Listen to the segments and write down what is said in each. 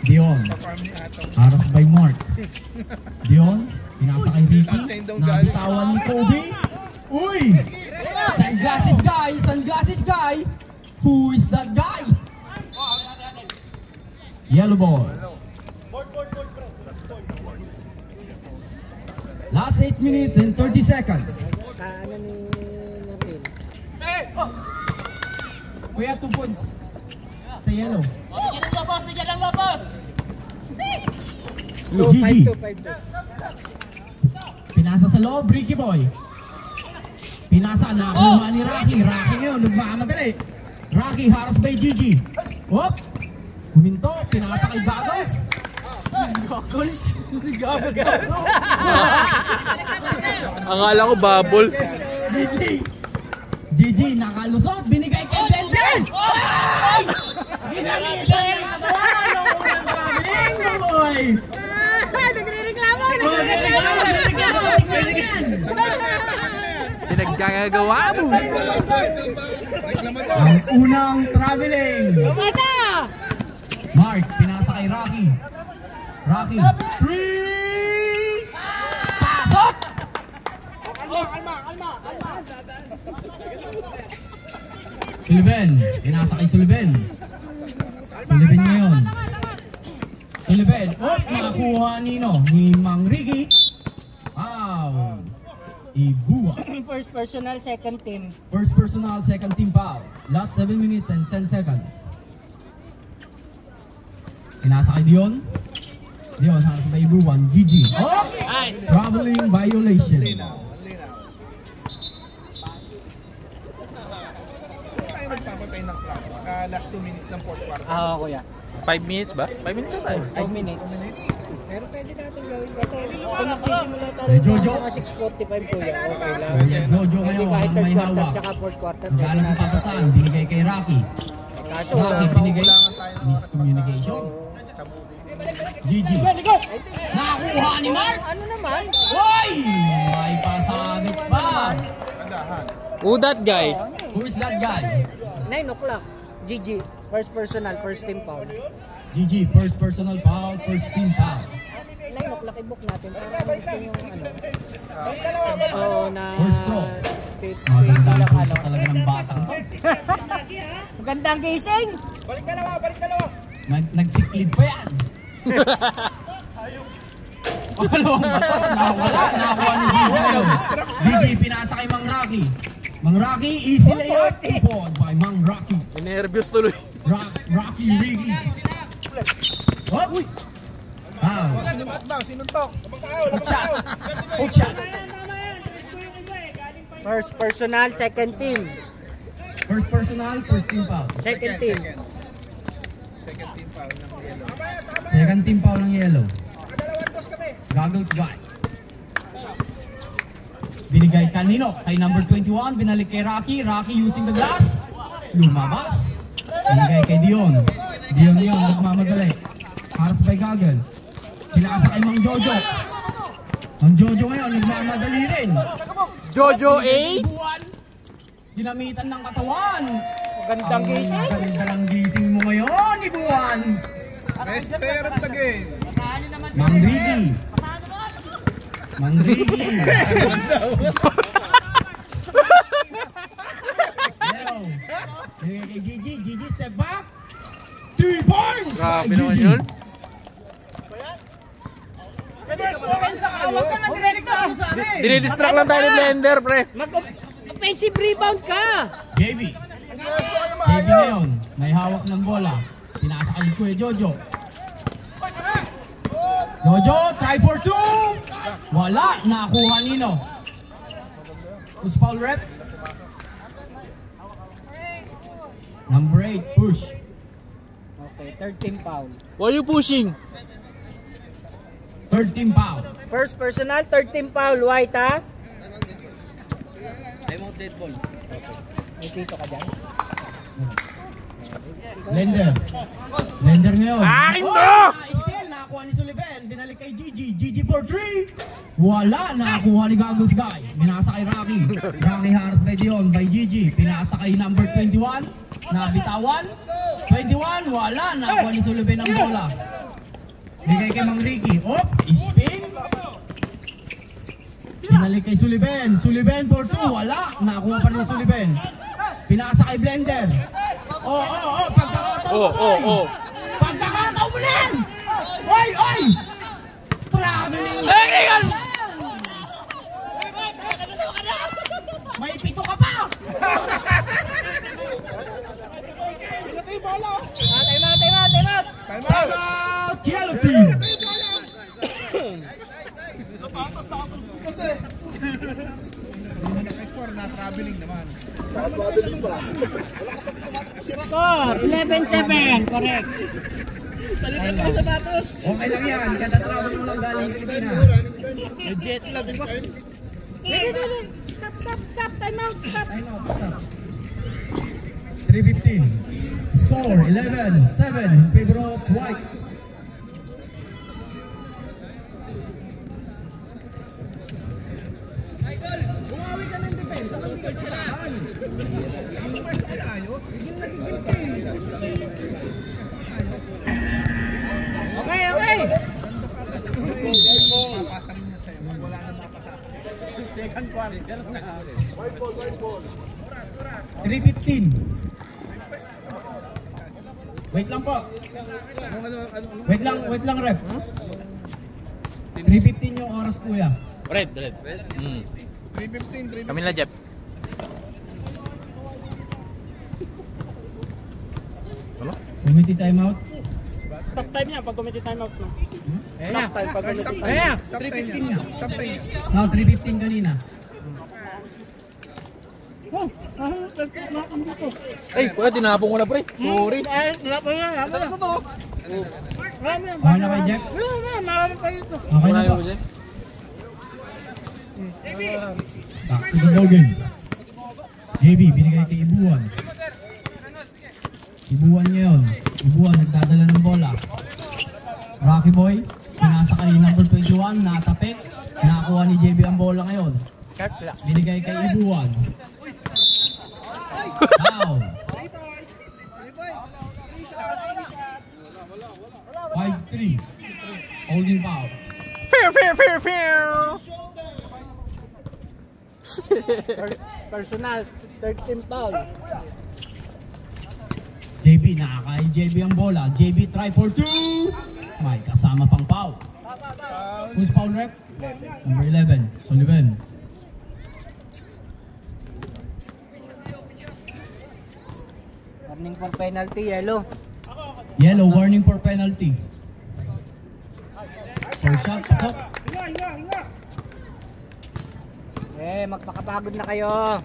Dion. Haras by Mark. Dion. Pinasa kay Ricky. Nabitawan ni Kobe. Uy! Sunglasses guy! Sunglasses guy! Who is that guy? Yellow ball. Last 8 minutes and 30 seconds. Kuya, 2 points sa yellow. Bigyan ng labas! Gigi. Pinasa sa loob, Ricky Boy. Pinasa, nakuha ni Rocky. Rocky ngayon, nagmamadali. Rocky, haras by Gigi. Hop! Huminto, pinasa kay Goggles. Goggles? Goggles? Akala ko bubbles. Gigi, nakalusot. Binigay kay Blender. Ginamita niya ang katawan. Ang unang traveling, boy. Nagre-reklamo! Pinaggagawa mo. Ang unang traveling. Mark, pinasa kay Rocky. Rocky, 3! Pasok! Kalma! Sullivan, pinasa kay Sullivan. Sullivan ngayon. Sullivan, nakakuha ni Mang Ricky. Wow! Ibua. First personal, second team. First personal, second team foul. Last 7 minutes and 10 seconds. Pinasa kay Dion. Dion, haras ba Ibuan? Gigi. Oh! Traveling violation. Tayo magpapatay ng clock sa last 2 minutes ng fourth quarter. Kuya. 5 minutes ba? 5 minutes na tayo. 5 minutes. Pero pwede natin gawin kasi kung nagsisimula tayo Jojo. ng mga 6:45 kuya, okay lang. Jojo Hindi ngayon, kahit ang third may quarter hawak. tsaka fourth quarter. Gano'n sa papasaan, binigay kay Rocky. Kaso Rocky, binigay. Miscommunication. Gigi. Nakakuha ni Mark. ano naman? Hoy! May pasagit pa. Who that guy? Who is that guy? 9 o'clock. GG. First personal, first team foul. Gigi, first personal foul, first team foul. 9 o'clock i-book natin. Para gusto yung na... First throw. Magandang Magandang puso talaga ng batang to. Magandang gising! Balik dalawa! Nagsiklid pa yan. Ano ang bato? Nawala. Nakakuha ni Gigi. Gigi, pinasa kay Mang Rocky. Mang Rocky, easy layup. Ball by Mang Rocky. Nervyos tuloy. Rocky Ricky. Hop! Wow. Sinuntok. Hook shot. First personal, second team. First personal, first team foul. Second team. Second team foul ng yellow. Second team foul ng yellow. Goggles guy. Binigay kanino? Kay number 21, binalik kay Rocky. Rocky using the glass. Lumabas. Binigay kay Dion. Dion, nagmamadali. Haras by Gaggle. Pinasa kay Mang Jojo. Mang Jojo ngayon, nagmamadali rin. Jojo A? Ginamitan ng katawan. Magandang gising. Ganda ng gising mo ngayon, Ibuan. Best player of the game. Mang Ricky. Mang Ricky. Hello. Kay Gigi. Gigi, step back. 3 points. Grabe naman yun. Huwag ka nagre-reklamo sa amin. Dinidistract lang tayo ni Blender, pre. Mag-offensive rebound ka! JB. JB ngayon, may hawak ng bola. Pinasa kay Kuya Jojo. Jojo, try for 2. Wala, nakuha nino. Who's foul rep? Number 8, push. Okay, third team foul. Why are you pushing? Third team foul. First personal, third team foul. White, ha? Time out dead ball. May pito ka dyan. Blender. Blender ngayon. Akin to! Still, nakakuha ni Sullivan. Binalik kay Gigi. Gigi for 3. Wala, nakakuha ni Goggles guy. Pinasa kay Rocky. Rocky Harris by Dion by Gigi. Pinasa kay number 21. Nabitawan. 21, wala. Nakuha ni Sullivan ang bola. Bigay kay Mang Ricky. Op, spin. Pinalik kay Sullivan. Sullivan for 2, wala. Nakuha pa rin ni Sullivan. Pinasa kay Blender. Pagkakataon mo rin. Pagkakataon mo rin. Oy! Traveling. May pito ka pa. Time out! Yellow team. Hindi na score na traveling naman. 11-7, correct. Okay lang yan. Katatravel mo lang galing Pilipinas. May jet lag ba? Stop, time out, stop. Time out, stop. 3:15. Score 11-7 in favor of White. Bumawi ka ng defense. Ako hindi ka sirahan. Ang mas malayo, bigyan nagiging team. Okay. Mapasa rin yan sa'yo. Pag wala na mapasa. Second quarter. 3:15. Wait lang po. Wait lang ref. 3:15 yung oras kuya. Red. 3:15. Kami na, Jeff. Committee timeout. Stop time niya pag committee time out. No? Stop time pag committee time Ayan. out. Stop 3:15 time nga. Stop time. No, 3:15 kanina. Ay, kuya, tinapon ko na, pre. Sorry. Okay na kay Jeff? Okay na po. Back to the ball game. JB, binigay kay Ibuan. Ibuan ngayon. Ibuan, nagdadala ng bola. Rocky Boy, pinasa kay number 21, natapik. Nakakuha ni JB ang bola ngayon. Binigay kay Ibuan. Foul. 5-3. Holding foul. Personal, third team foul. JB, nakakay JB ang bola. JB try for 2. May kasama pang foul. Who's foul rep? Number 11, Sullivan. Warning for penalty, yellow. Yellow, warning for penalty. First shot, pasok. Magpakapagod na kayo.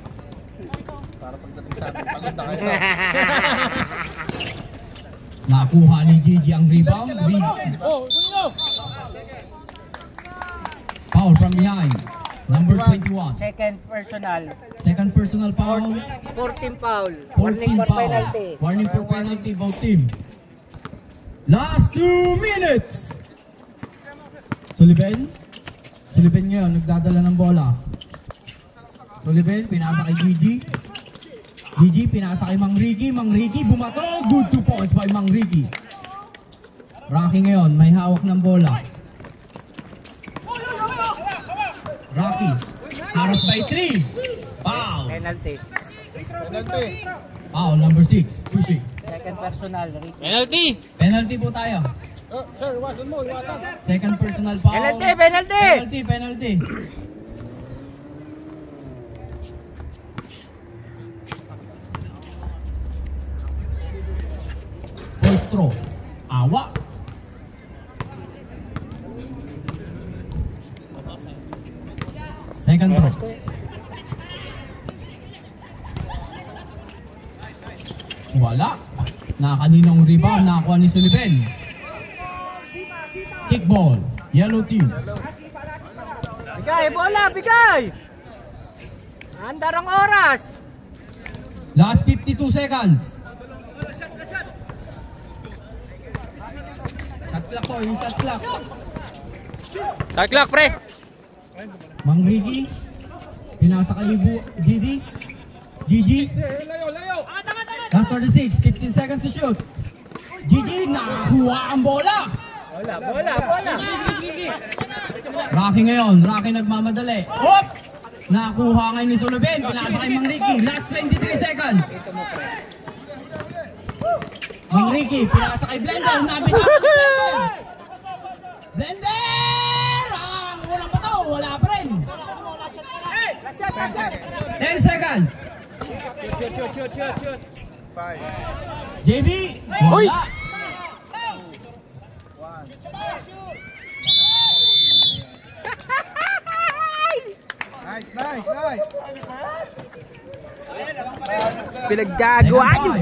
Para pagdating sa atin, pagod na kayo. Nakuha ni Gigi ang rebound. Foul from behind. Number 21. Second personal. Second personal foul. 14 foul. 14 Warning for foul. penalty. Warning for penalty, both team. Last 2 minutes. Sullivan. Sullivan ngayon, nagdadala ng bola. Sullivan, pinasa kay Gigi. Gigi, pinasa kay Mang Ricky. Mang Ricky, bumato. Good 2 points by Mang Ricky. Rocky ngayon, may hawak ng bola. Rocky, harap by 3. Foul. Penalty. Penalty. Foul, number 6. Pushing. Second personal. Penalty! Penalty po tayo. Second personal foul. Penalty! Penalty. First throw. Awa. Second throw. Wala. Nakaninong rebound. Nakakuha ni Sullivan. Kickball. Yellow team. Bigay, bola, bigay! Andar ang oras! Last 52 seconds. Shot clock po. Yung shot clock. Shot clock, pre! Mang Ricky. Pinasa kay Gigi. Gigi. Layo! Last 36, 15 seconds to shoot. Gigi, nakakuha ang bola. Bola. Rocky ngayon, Rocky nagmamadali. Hop! Nakakuha ngayon ni Sulubin, pinasa kay Mang Ricky. Last 23 seconds. Mang Ricky, pinasa kay Blender. Nabitak si Blender. Blender! Ang unang bato, wala pa rin. 10 seconds. Shoot. 5, JB, wala. Nice. Pinaggagawa nyo.